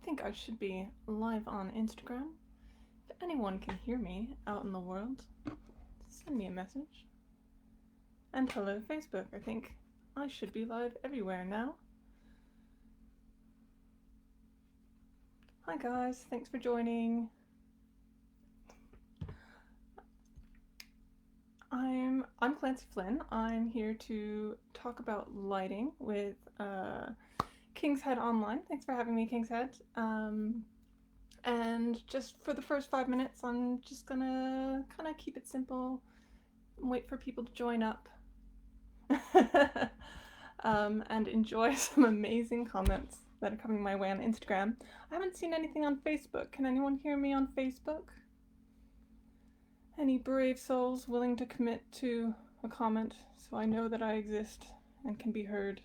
think I should be live on Instagram. If anyone can hear me out in the world, send me a message. And hello, Facebook. I think I should be live everywhere now. Hi guys, thanks for joining. I'm Clancy Flynn. I'm here to talk about lighting with KHTOnline. Thanks for having me, Kingshead. And just for the first 5 minutes, I'm just gonna kind of keep it simple and wait for people to join up. And enjoy some amazing comments that are coming my way on Instagram. I haven't seen anything on Facebook. Can anyone hear me on Facebook? Any brave souls willing to commit to a comment so I know that I exist and can be heard?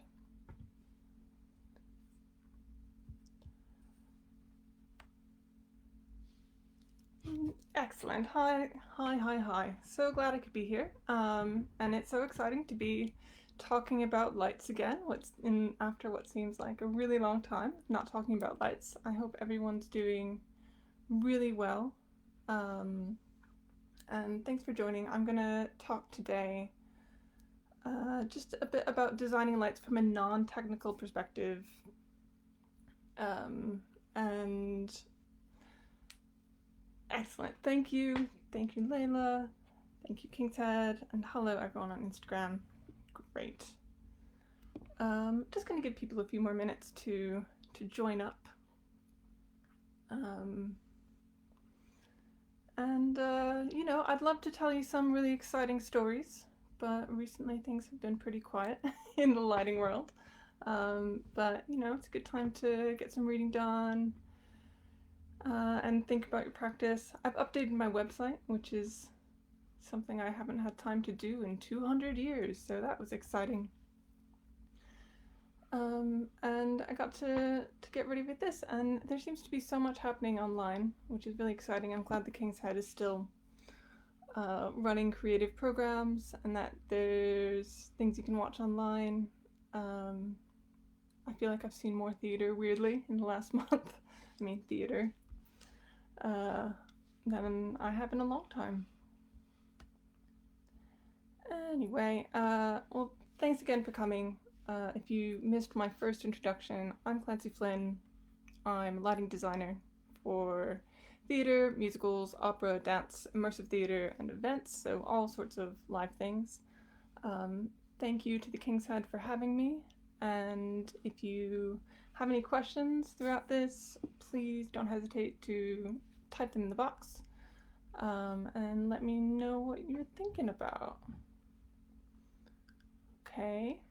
Excellent. Hi. So glad I could be here. And it's so exciting to be talking about lights again. After what seems like a really long time not talking about lights. I hope everyone's doing really well. And thanks for joining. I'm gonna talk today just a bit about designing lights from a non-technical perspective. And excellent. Thank you, Layla. Thank you, King's Head, and hello everyone on Instagram. Great. Just gonna give people a few more minutes to join up. I'd love to tell you some really exciting stories, but recently things have been pretty quiet in the lighting world. But it's a good time to get some reading done and think about your practice. I've updated my website, which is something I haven't had time to do in 200 years, so that was exciting. And I got to get ready with this, and there seems to be so much happening online, which is really exciting. I'm glad the King's Head is still running creative programs and that there's things you can watch online. I feel like I've seen more theater, weirdly, in the last month. I mean, theater. Than I have in a long time. Anyway, well, thanks again for coming. If you missed my first introduction, I'm Clancy Flynn. I'm a lighting designer for theater, musicals, opera, dance, immersive theater, and events, so all sorts of live things. Thank you to the King's Head for having me, and if you have any questions throughout this, please don't hesitate to type them in the box and let me know what you're thinking about. Okay.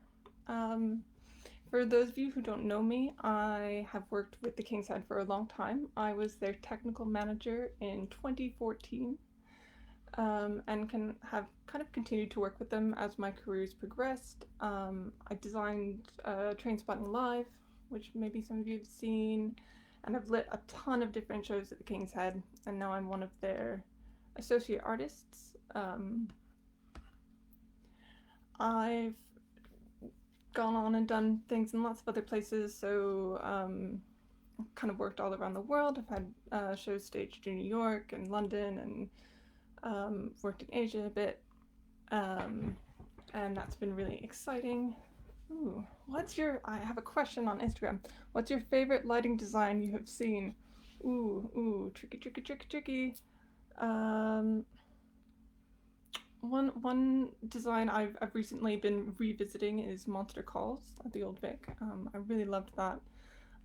For those of you who don't know me, I have worked with the King's Head for a long time. I was their technical manager in 2014 and have kind of continued to work with them as my career's progressed. I designed Trainspotting Live, which maybe some of you have seen, and I've lit a ton of different shows at the King's Head, and now I'm one of their associate artists. I've gone on and done things in lots of other places, so kind of worked all around the world. I've had shows staged in New York and London, and worked in Asia a bit, and that's been really exciting. Ooh, I have a question on Instagram. What's your favorite lighting design you have seen? Ooh, tricky. One design I've recently been revisiting is Monster Calls at the Old Vic. I really loved that.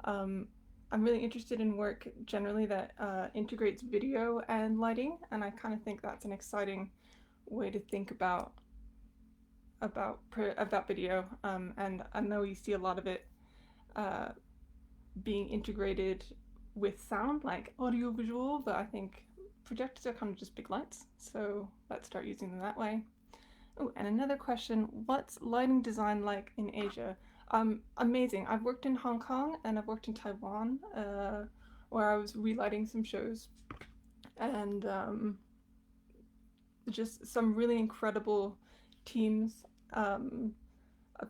I'm really interested in work generally that integrates video and lighting, and I kind of think that's an exciting way to think about video. And I know you see a lot of it being integrated with sound, like audio visual, but I think projectors are kind of just big lights, so let's start using them that way. Oh, and another question, what's lighting design like in Asia? Amazing. I've worked in Hong Kong and I've worked in Taiwan, where I was relighting some shows, and just some really incredible teams of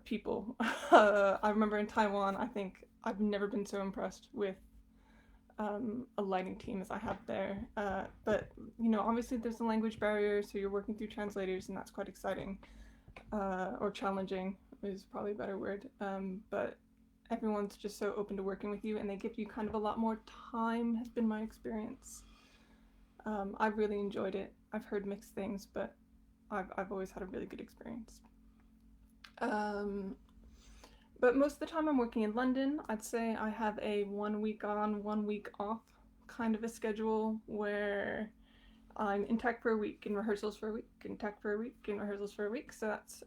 people. I remember in Taiwan, I think I've never been so impressed with a lighting team as I have there. But obviously there's a language barrier, so you're working through translators, and that's quite exciting, or challenging is probably a better word. But everyone's just so open to working with you, and they give you kind of a lot more time, has been my experience. I've really enjoyed it. I've heard mixed things, but I've always had a really good experience. But most of the time I'm working in London. I'd say I have a 1 week on, 1 week off kind of a schedule where I'm in tech for a week, in rehearsals for a week, in tech for a week, in rehearsals for a week. So that's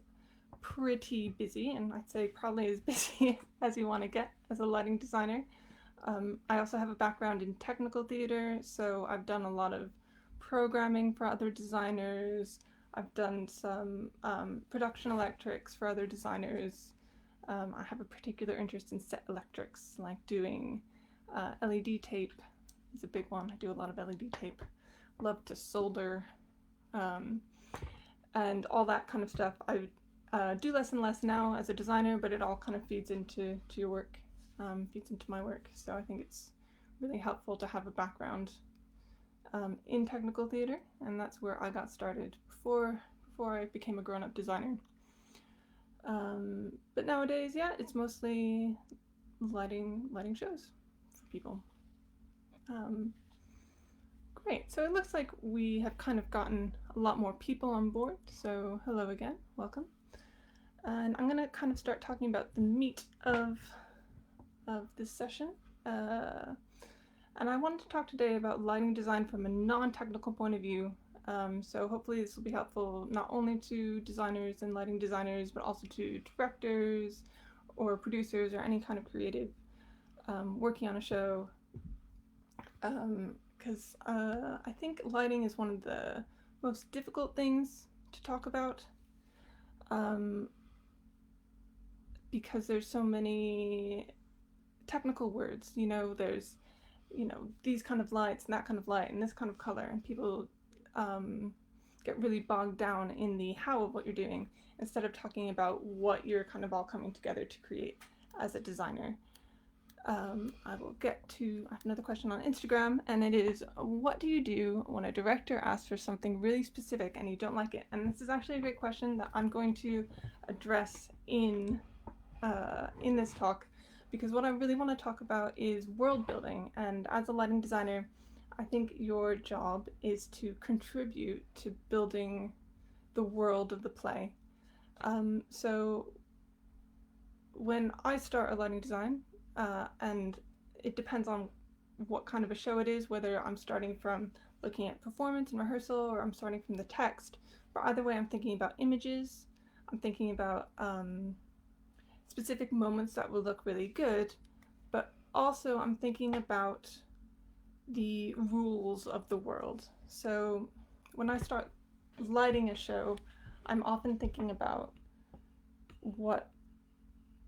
pretty busy, and I'd say probably as busy as you want to get as a lighting designer. I also have a background in technical theater, so I've done a lot of programming for other designers. I've done some production electrics for other designers. I have a particular interest in set electrics, like doing LED tape is a big one. I do a lot of LED tape. Love to solder, and all that kind of stuff. I do less and less now as a designer, but it all kind of feeds into your work, feeds into my work. So I think it's really helpful to have a background in technical theater, and that's where I got started before I became a grown-up designer. But nowadays, yeah, it's mostly lighting shows for people. Great, so it looks like we have kind of gotten a lot more people on board, so hello again, welcome. And I'm gonna kind of start talking about the meat of this session. And I wanted to talk today about lighting design from a non-technical point of view. So hopefully this will be helpful not only to designers and lighting designers, but also to directors or producers or any kind of creative working on a show. Because I think lighting is one of the most difficult things to talk about, because there's so many technical words. There's these kind of lights and that kind of light and this kind of color, and people get really bogged down in the how of what you're doing instead of talking about what you're kind of all coming together to create as a designer. I have another question on Instagram, and it is, what do you do when a director asks for something really specific and you don't like it? And this is actually a great question that I'm going to address in this talk, because what I really want to talk about is world building. And as a lighting designer, I think your job is to contribute to building the world of the play. So when I start a lighting design, and it depends on what kind of a show it is, whether I'm starting from looking at performance and rehearsal or I'm starting from the text, but either way I'm thinking about images, I'm thinking about specific moments that will look really good, but also I'm thinking about the rules of the world. So when I start lighting a show, I'm often thinking about what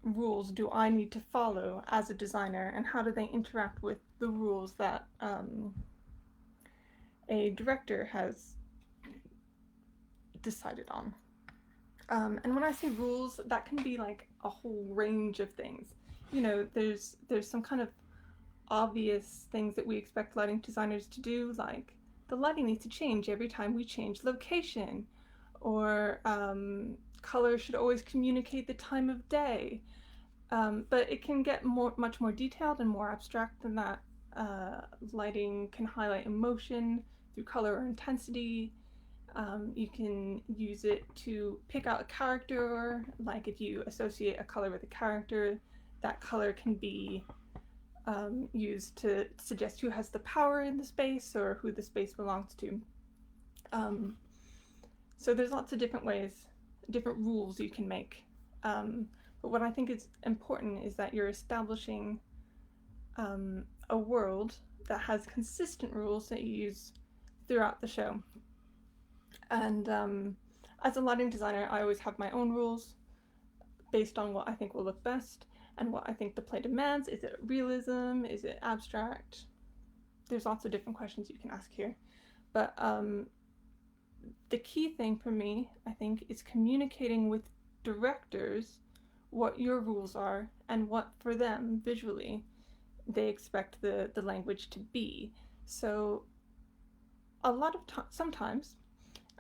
rules do I need to follow as a designer, and how do they interact with the rules that a director has decided on. And when I say rules, that can be like a whole range of things. There's some kind of obvious things that we expect lighting designers to do, like the lighting needs to change every time we change location, or color should always communicate the time of day. But it can get much more detailed and more abstract than that. Lighting can highlight emotion through color or intensity. You can use it to pick out a character, like if you associate a color with a character, that color can be used to suggest who has the power in the space or who the space belongs to. So there's lots of different ways, different rules you can make. But what I think is important is that you're establishing a world that has consistent rules that you use throughout the show. And as a lighting designer, I always have my own rules based on what I think will look best and what I think the play demands. Is it realism? Is it abstract? There's lots of different questions you can ask here. But the key thing for me, I think, is communicating with directors what your rules are and what for them visually they expect the language to be. So a lot of sometimes,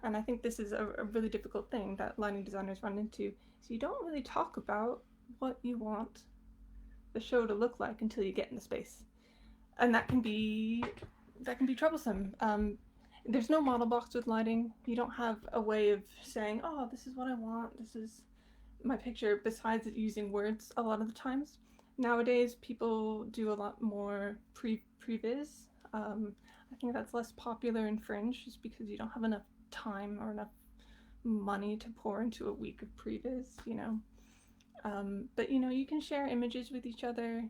and I think this is a really difficult thing that lighting designers run into, so you don't really talk about what you want the show to look like until you get in the space, and that can be troublesome. There's no model box with lighting. You don't have a way of saying, "Oh, this is what I want. This is my picture." Besides using words, a lot of the times nowadays people do a lot more previs. I think that's less popular in Fringe, just because you don't have enough time or enough money to pour into a week of previs. But you can share images with each other,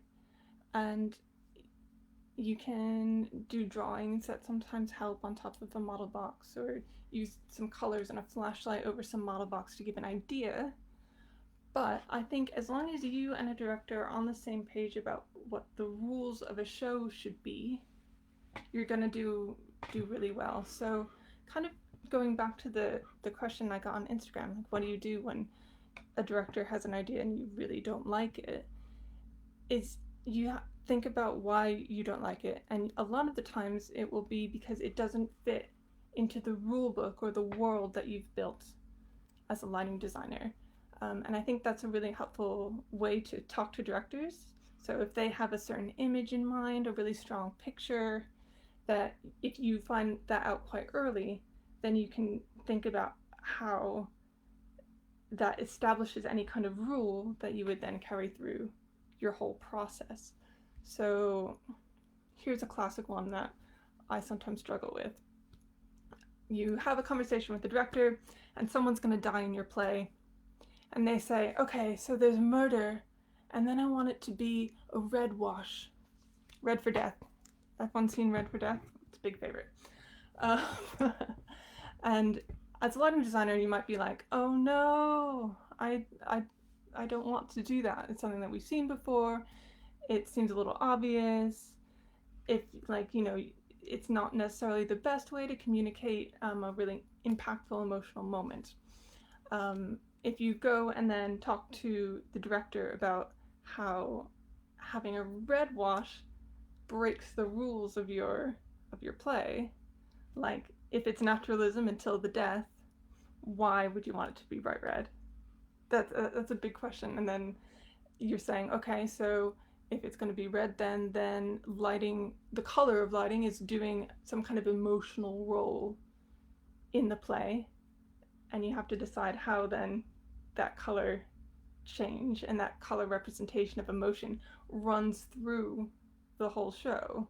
and you can do drawings that sometimes help on top of a model box, or use some colors and a flashlight over some model box to give an idea. But I think as long as you and a director are on the same page about what the rules of a show should be, you're gonna do really well. So kind of going back to the question I got on Instagram, like what do you do when a director has an idea and you really don't like it, is you think about why you don't like it, and a lot of the times it will be because it doesn't fit into the rule book or the world that you've built as a lighting designer. And I think that's a really helpful way to talk to directors. So if they have a certain image in mind, a really strong picture, that if you find that out quite early, then you can think about how that establishes any kind of rule that you would then carry through your whole process. So here's a classic one that I sometimes struggle with. You have a conversation with the director, and someone's going to die in your play, and they say, okay, so there's murder, and then I want it to be a red wash. Red for death. Everyone seen Red for Death? It's a big favorite. Uh, and as a lighting designer, you might be like, oh no, I don't want to do that. It's something that we've seen before. It seems a little obvious. If, it's not necessarily the best way to communicate a really impactful emotional moment. If you go and then talk to the director about how having a red wash breaks the rules of your play, like if it's naturalism until the death, why would you want it to be bright red? That's a big question. And then you're saying, okay, so if it's going to be red, then lighting, the color of lighting is doing some kind of emotional role in the play, and you have to decide how then that color change and that color representation of emotion runs through the whole show.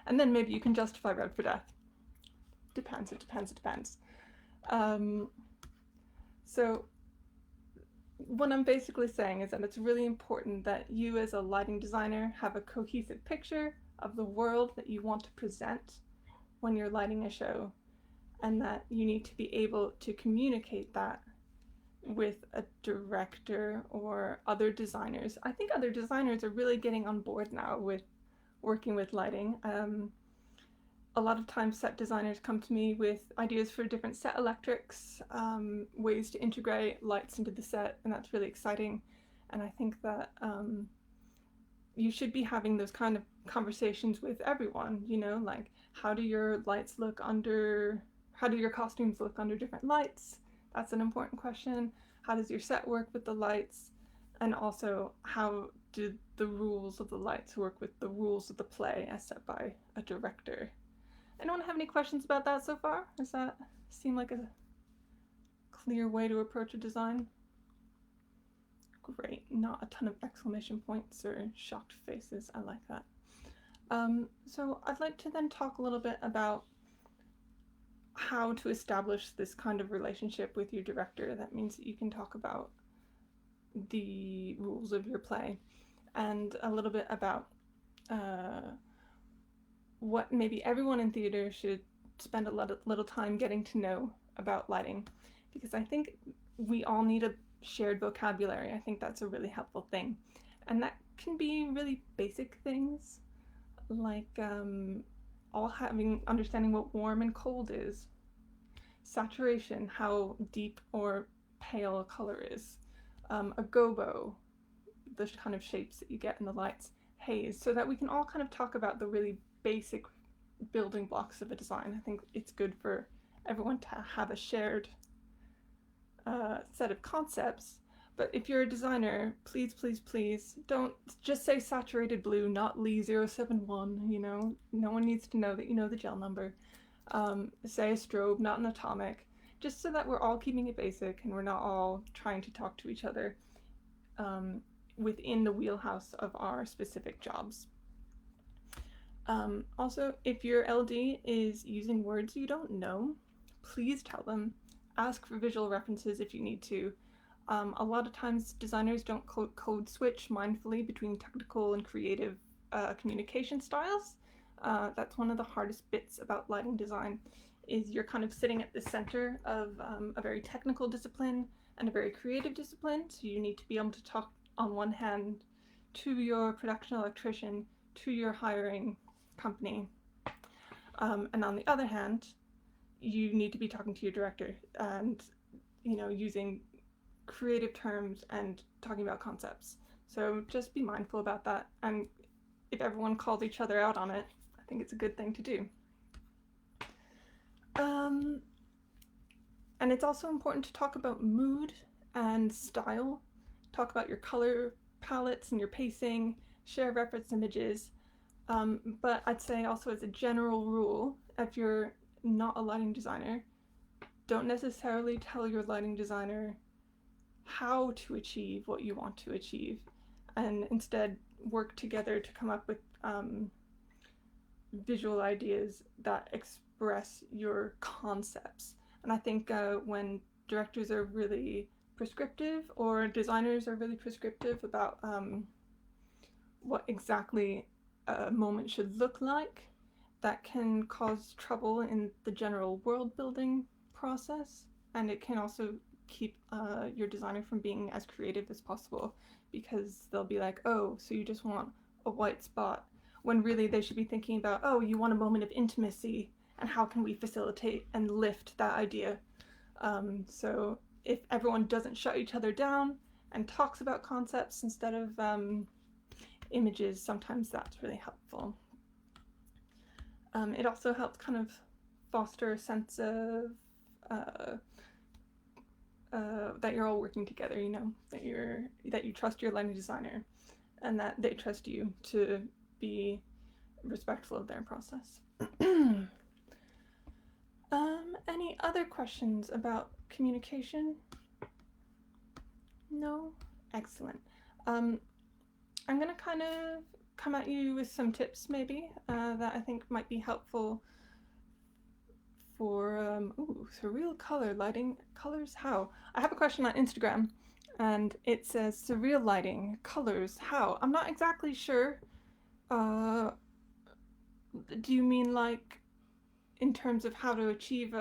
And then maybe you can justify Red for Death. Depends. So what I'm basically saying is that it's really important that you as a lighting designer have a cohesive picture of the world that you want to present when you're lighting a show, and that you need to be able to communicate that with a director or other designers. I think other designers are really getting on board now with working with lighting. A lot of times set designers come to me with ideas for different set electrics, ways to integrate lights into the set, and that's really exciting. And I think that you should be having those kind of conversations with everyone, like how do your costumes look under different lights? That's an important question. How does your set work with the lights? And also, how do the rules of the lights work with the rules of the play as set by a director? Anyone have any questions about that so far? Does that seem like a clear way to approach a design? Great, not a ton of exclamation points or shocked faces. I like that. So I'd like to then talk a little bit about how to establish this kind of relationship with your director. That means that you can talk about the rules of your play, and a little bit about what maybe everyone in theater should spend a little time getting to know about lighting, because I think we all need a shared vocabulary. I think that's a really helpful thing, and that can be really basic things like all understanding what warm and cold is, saturation, how deep or pale a color is, a gobo, the kind of shapes that you get in the lights, haze so that we can all kind of talk about the really basic building blocks of a design. I think it's good for everyone to have a shared set of concepts. But if you're a designer, please, please, please don't just say saturated blue, not Lee071. No one needs to know that you know the gel number. Say a strobe, not an atomic, just so that we're all keeping it basic and we're not all trying to talk to each other within the wheelhouse of our specific jobs. Also, if your LD is using words you don't know, please tell them. Ask for visual references if you need to. A lot of times designers don't code switch mindfully between technical and creative communication styles. That's one of the hardest bits about lighting design, is you're kind of sitting at the center of a very technical discipline and a very creative discipline, so you need to be able to talk on one hand to your production electrician, to your hiring company, and on the other hand, you need to be talking to your director and using creative terms and talking about concepts. So just be mindful about that, and if everyone calls each other out on it, I think it's a good thing to do. And it's also important to talk about mood and style. Talk about your color palettes and your pacing, share reference images. But I'd say also, as a general rule, if you're not a lighting designer, don't necessarily tell your lighting designer how to achieve what you want to achieve, and instead work together to come up with visual ideas that express your concepts. And I think when directors are really prescriptive, or designers are really prescriptive about what exactly a moment should look like, that can cause trouble in the general world building process, and it can also keep your designer from being as creative as possible, because they'll be like, oh, so you just want a white spot, when really they should be thinking about, oh, you want a moment of intimacy, and how can we facilitate and lift that idea. So if everyone doesn't shut each other down and talks about concepts instead of images, sometimes that's really helpful. It also helps kind of foster a sense of that you're all working together, that you trust your lighting designer, and that they trust you to be respectful of their process. Any other questions about communication? No? Excellent. I'm gonna kind of come at you with some tips maybe that I think might be helpful for surreal color lighting. Colors how? I have a question on Instagram, and it says surreal lighting, colors how? I'm not exactly sure. Do you mean like in terms of how to achieve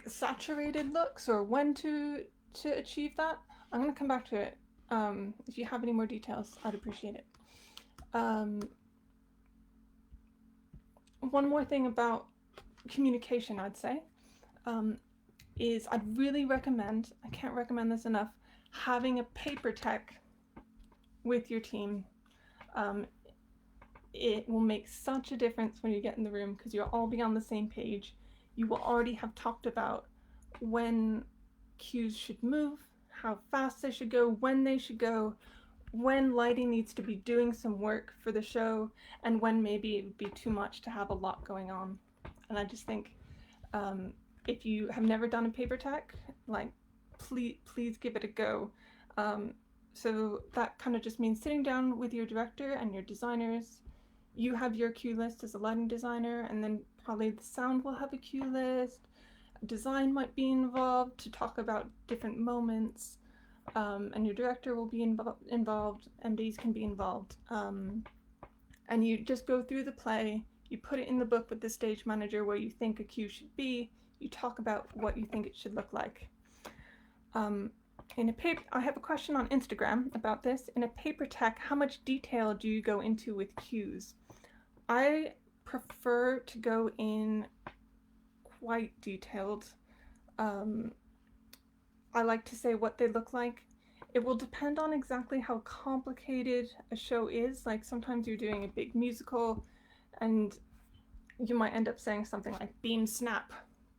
saturated looks, or when to achieve that? I'm gonna come back to it. If you have any more details, I'd appreciate it. One more thing about communication, I'd say, is I'd really recommend, I can't recommend this enough, having a paper tech with your team. It will make such a difference when you get in the room, because you'll all be on the same page. You will already have talked about when cues should move, how fast they should go, when they should go, when lighting needs to be doing some work for the show, and when maybe it would be too much to have a lot going on. And I just think if you have never done a paper tech, please give it a go. So that kind of just means sitting down with your director and your designers. You have your cue list as a lighting designer, and then probably the sound will have a cue list. Design might be involved to talk about different moments, and your director will be involved, MDs can be involved, and you just go through the play, you put it in the book with the stage manager where you think a cue should be, you talk about what you think it should look like. I have a question on Instagram about this. In a paper tech, how much detail do you go into with cues? I prefer to go in quite detailed. I like to say what they look like, It will depend on exactly how complicated a show is. Like sometimes you're doing a big musical and you might end up saying something like beam snap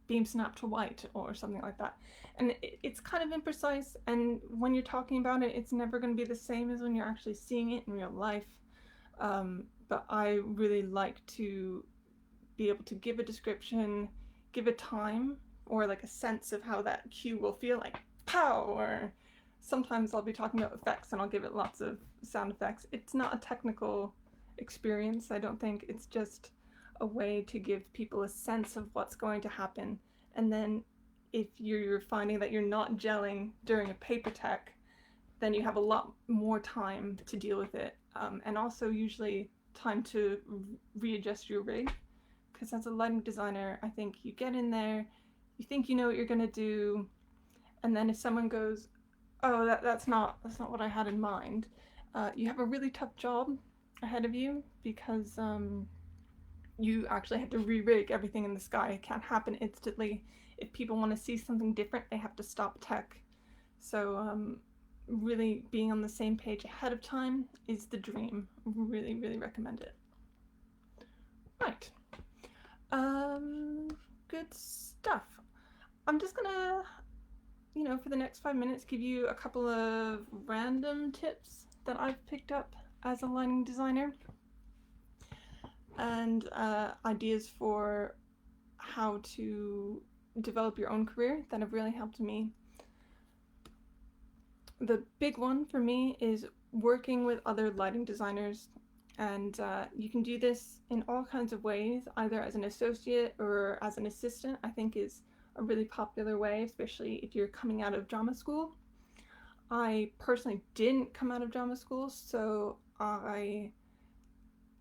to white or something like that. And it's kind of imprecise, and when you're talking about it, it's never going to be the same as when you're actually seeing it in real life. But I really like to be able to give a description, give a time, or like a sense of how that cue will feel, like pow, or sometimes I'll be talking about effects and I'll give it lots of sound effects. It's not a technical experience, I don't think. It's just a way to give people a sense of what's going to happen. And then if you're finding that you're not gelling during a paper tech, then you have a lot more time to deal with it. And also usually time to readjust your rig. Because as a lighting designer, I think you get in there, you think you know what you're going to do, and then if someone goes, oh, that's not what I had in mind, you have a really tough job ahead of you, because you actually have to re-rig everything in the sky. It can't happen instantly. If people want to see something different, they have to stop tech. So really being on the same page ahead of time is the dream. Really, really recommend it. Right. Good stuff. I'm just gonna, for the next 5 minutes, give you a couple of random tips that I've picked up as a lighting designer, and ideas for how to develop your own career that have really helped me. The big one for me is working with other lighting designers, and you can do this in all kinds of ways, either as an associate or as an assistant. I think is a really popular way, especially if you're coming out of drama school. I personally didn't come out of drama school, so I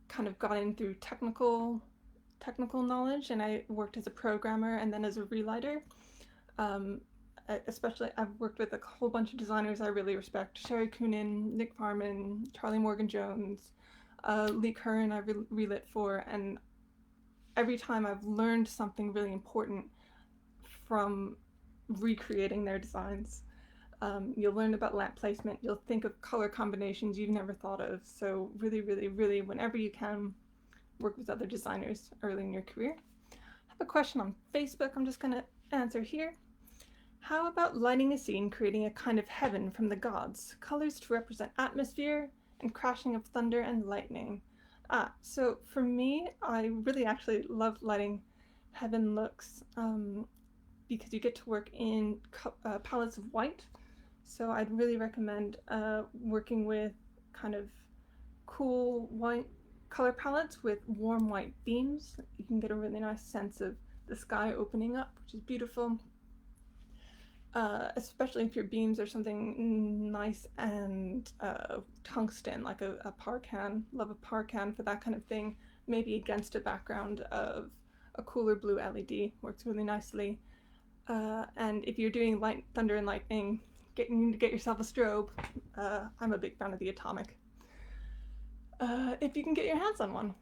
kind of got in through technical knowledge, and I worked as a programmer and then as a relighter. Especially, I've worked with a whole bunch of designers I really respect: Sherry Coonan, Nick Farman, Charlie Morgan Jones, Lee Curran I relit for, and every time I've learned something really important from recreating their designs. You'll learn about lamp placement, you'll think of color combinations you've never thought of. So really, really, really, whenever you can, work with other designers early in your career. I have a question on Facebook I'm just going to answer here. How about lighting a scene creating a kind of heaven from the gods, colors to represent atmosphere, and crashing of thunder and lightning? So for me, I really actually love lighting heaven looks, because you get to work in palettes of white. So I'd really recommend working with kind of cool white color palettes with warm white beams. You can get a really nice sense of the sky opening up, which is beautiful. Especially if your beams are something nice and tungsten, like a Parcan. Love a Parcan for that kind of thing. Maybe against a background of a cooler blue LED, works really nicely. And if you're doing light, thunder, and lightning, you need to get yourself a strobe. I'm a big fan of the atomic. If you can get your hands on one.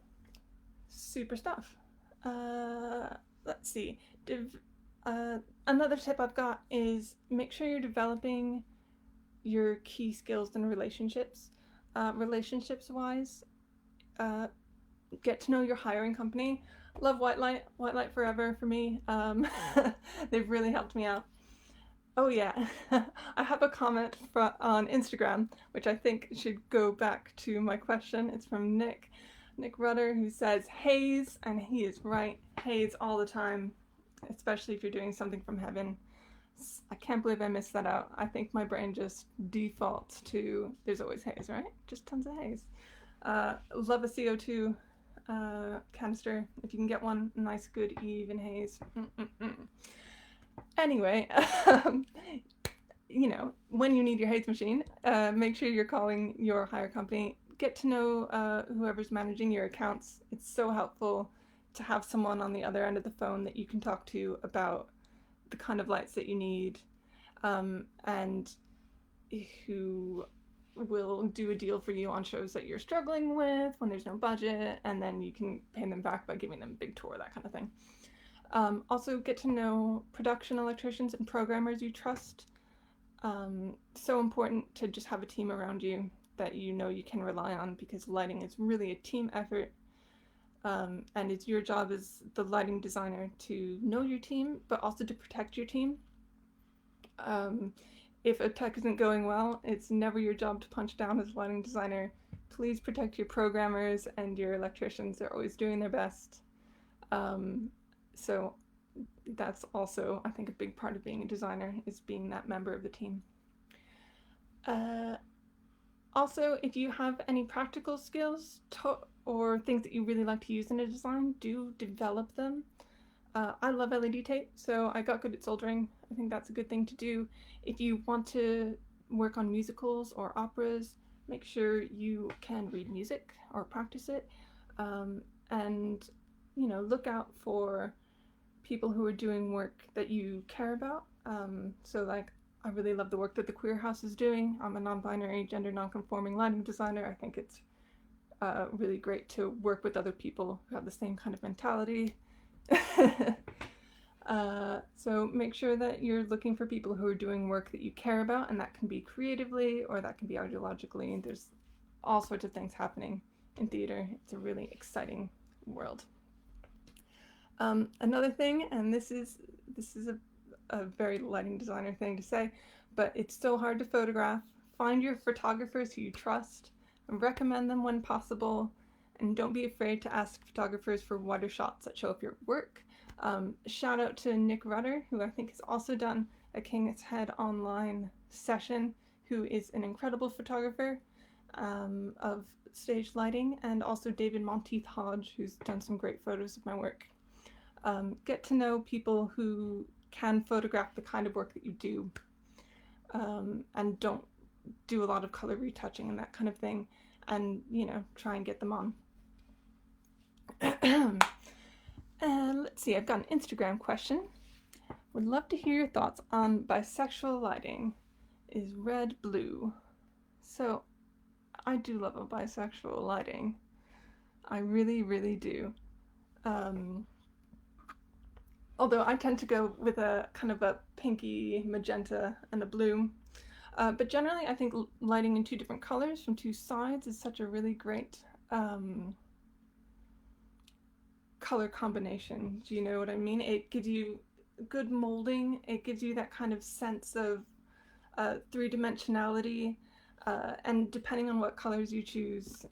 Super stuff. Let's see. Another tip I've got is make sure you're developing your key skills and relationships. Relationships-wise, get to know your hiring company. Love White Light forever for me. They've really helped me out. Oh yeah, I have a comment on Instagram, which I think should go back to my question. It's from Nick Rudder, who says haze, and he is right. Haze all the time, especially if you're doing something from heaven. I can't believe I missed that out. I think my brain just defaults to there's always haze, right? Just tons of haze. Love a CO2 canister. If you can get one, nice, good, even haze. Anyway, when you need your haze machine, make sure you're calling your hire company. Get to know whoever's managing your accounts. It's so helpful to have someone on the other end of the phone that you can talk to about the kind of lights that you need, and who will do a deal for you on shows that you're struggling with when there's no budget, and then you can pay them back by giving them a big tour, that kind of thing. Also get to know production electricians and programmers you trust. So important to just have a team around you that you know you can rely on, because lighting is really a team effort. And it's your job as the lighting designer to know your team, but also to protect your team. Um, if a tech isn't going well, it's never your job to punch down as a lighting designer. Please protect your programmers and your electricians. They're always doing their best. Um, so that's also, I think, a big part of being a designer, is being that member of the team. Uh, Also, if you have any practical skills or things that you really like to use in a design, do develop them. I love LED tape, so I got good at soldering. I think that's a good thing to do. If you want to work on musicals or operas, make sure you can read music or practice it. Um, and, look out for people who are doing work that you care about. So, like, I really love the work that the Queer House is doing. I'm a non-binary, gender non-conforming lighting designer. I think it's really great to work with other people who have the same kind of mentality. So make sure that you're looking for people who are doing work that you care about, and that can be creatively or that can be ideologically. There's all sorts of things happening in theater. It's a really exciting world. Another thing, and this is a very lighting designer thing to say, but it's so hard to photograph. Find your photographers who you trust and recommend them when possible, and don't be afraid to ask photographers for wider shots that show up your work. Shout out to Nick Rutter, who I think has also done a KHTOnline session, who is an incredible photographer of stage lighting, and also David Monteith Hodge, who's done some great photos of my work. Get to know people who can photograph the kind of work that you do, and don't do a lot of color retouching and that kind of thing, and try and get them on. And let's see, I've got an Instagram question. Would love to hear your thoughts on bisexual lighting. Is red blue? So I do love a bisexual lighting. I really, really do. Although I tend to go with a kind of a pinky, magenta, and a blue. But generally, I think lighting in two different colors from two sides is such a really great color combination. Do you know what I mean? It gives you good molding. It gives you that kind of sense of three-dimensionality. And depending on what colors you choose,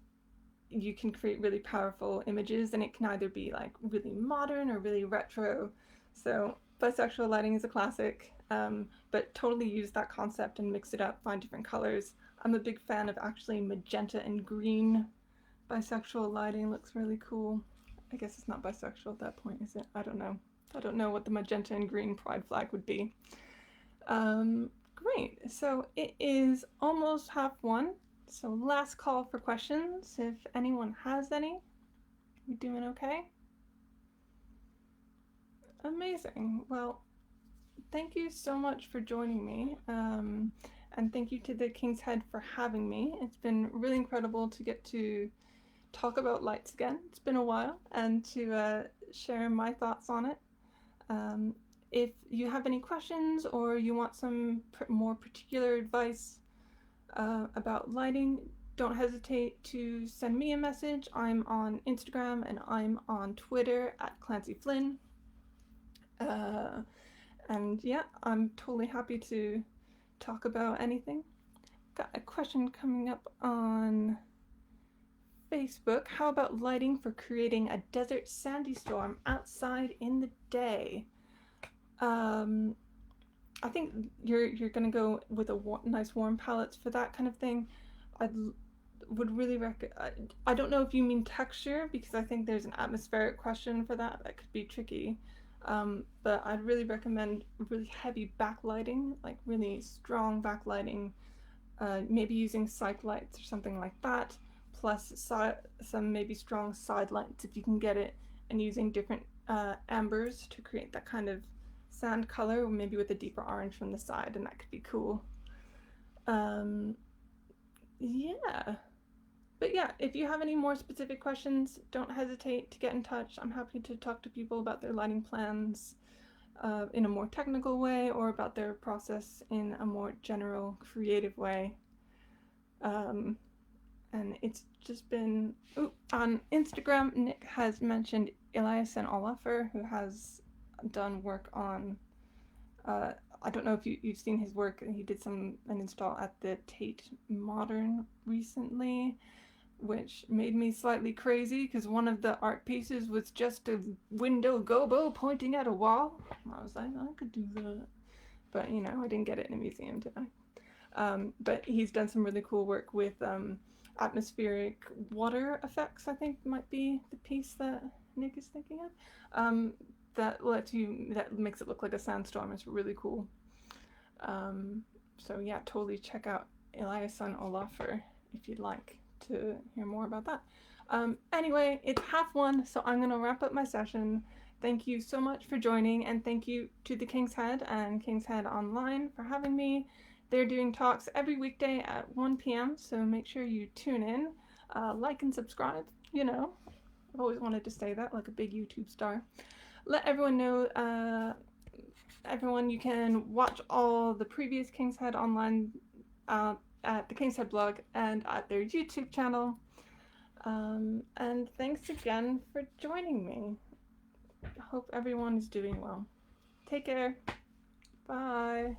you can create really powerful images, and it can either be like really modern or really retro. So bisexual lighting is a classic, but totally use that concept and mix it up, find different colors. I'm a big fan of actually magenta and green bisexual lighting. Looks really cool. I guess it's not bisexual at that point, is it? I don't know. I don't know what the magenta and green pride flag would be. Great. So it is almost 1:30. So last call for questions, if anyone has any. We doing okay? Amazing. Well, thank you so much for joining me, and thank you to the King's Head for having me. It's been really incredible to get to talk about lights again. It's been a while, and to share my thoughts on it. If you have any questions or you want some more particular advice about lighting, don't hesitate to send me a message. I'm on Instagram and I'm on Twitter at Clancy Flynn. And yeah, I'm totally happy to talk about anything. Got a question coming up on Facebook. How about lighting for creating a desert sandy storm outside in the day? I think you're gonna go with a nice warm palettes for that kind of thing. I would really I don't know if you mean texture, because I think there's an atmospheric question for that could be tricky. But I'd really recommend really heavy backlighting, like really strong backlighting, maybe using cyc lights or something like that, plus some maybe strong side lights if you can get it, and using different ambers to create that kind of sand color, maybe with a deeper orange from the side, and that could be cool. Yeah. But yeah, if you have any more specific questions, don't hesitate to get in touch. I'm happy to talk to people about their lighting plans. in a more technical way or about their process in a more general creative way. And it's just been on Instagram. Nick has mentioned Elias and Olafur, who has done work on I don't know if you've seen his work. He did an install at the Tate Modern recently, which made me slightly crazy because one of the art pieces was just a window gobo pointing at a wall. I was like, I could do that. But, I didn't get it in a museum, did I? But he's done some really cool work with atmospheric water effects, I think might be the piece that Nick is thinking of. That makes it look like a sandstorm. It's really cool. So yeah, totally check out Elias and Olafur if you'd like to hear more about that. Anyway, it's 1:30, so I'm gonna wrap up my session. Thank you so much for joining, and thank you to the King's Head and King's Head Online for having me. They're doing talks every weekday at 1 p.m., so make sure you tune in, like and subscribe. I've always wanted to say that, like a big YouTube star. Let everyone know, you can watch all the previous King's Head Online at the King's Head blog and at their YouTube channel. And thanks again for joining me. I hope everyone is doing well. Take care. Bye.